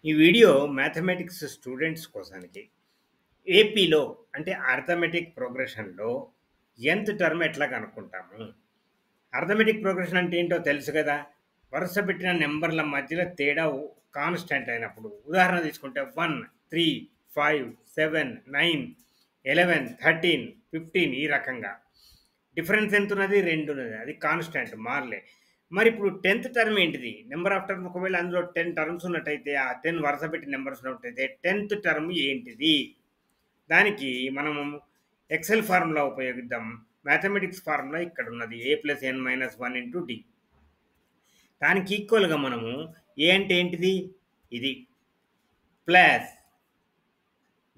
ఈ video mathematics students కోసానికి. ఏపీలో అంటే అర్థమెటిక్ ప్రోగ్రెషన్‌లో nth టర్మ్ ఎట్లా కనుక్కుంటాము? అర్థమెటిక్ ప్రోగ్రెషన్ అంటే ఏంటో తెలుసు కదా! వరుస పెట్టిన నంబర్‌ల మధ్యలో తేడా కాన్స్టెంట్ అయినప్పుడు. ఉదాహరణ తీసుకుంటే 1, 3, 5, 7, 9, 11, 13, 15 ఈ రకంగా. డిఫరెన్స్ ఎంతున్నది? 2 ఉన్నది. అది కాన్స్టాంట్ మారలే. మరిప్పుడు 10థ్ టర్మ్ ఏంటిది? నంబర్ ఆఫ్ టర్మ్ ఒకవేళ అందులో 10 టర్మ్స్ ఉన్నట్టయితే, ఆ 10 వరుస పెట్టి నంబర్స్ ఉన్నట్టయితే 10థ్ టర్మ్ ఏంటిది? దానికి మనము ఎక్సెల్ ఫార్ములా ఉపయోగిద్దాం. మ్యాథమెటిక్స్ ఫార్ములా ఇక్కడున్నది. a+n - 1 into d. దానికి ఈక్వల్‌గా మనము ఏ అంటే ఏంటిది? ఇది. Plus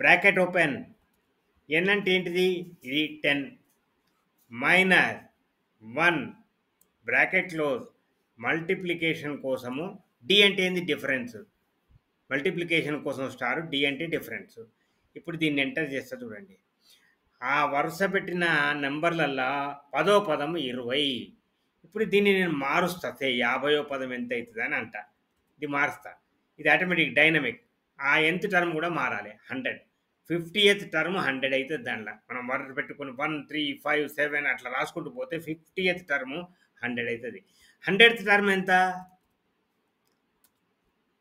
bracket open. n అంటే ఏంటిది? ఇది 10 మైనస్ 1 బ్రాకెట్ క్లోజ్ మల్టిప్లికేషన్ కోసము డి అంటే ఏంది? డిఫరెన్స్. మల్టిప్లికేషన్ కోసం స్టార్, డి అంటే డిఫరెన్స్. ఇప్పుడు దీన్ని ఎంటర్ చేస్తా చూడండి. ఆ వరుస పెట్టిన నెంబర్లల్లా 10వ పదం 20. ఇప్పుడు దీన్ని నేను మారుస్తా. 50వ పదం ఎంత అవుతుందని అంట. ఇది మారుస్తా. ఇది ఆటోమేటిక్ డైనమిక్. ఆ nth టర్మ్ కూడా మారాలి 100. 50th టర్మ్ 100 అవుతుంది దాంట్లో. మనం వరుస పెట్టుకొని 1, 3, 5, 7 అట్లా రాసుకుంటూ పోతే 50th టర్మ్ 100 అవుతుంది. 100th టర్మ్ ఎంత?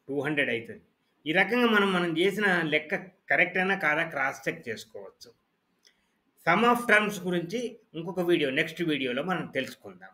200 అవుతుంది. ఈ రకంగా మనం చేసిన లెక్క కరెక్ట్ అయినా కాదా క్రాస్ చెక్ చేసుకోవచ్చు. సమ్ ఆఫ్ టర్మ్స్ గురించి ఇంకొక వీడియో నెక్స్ట్ వీడియోలో మనం తెలుసుకుందాం.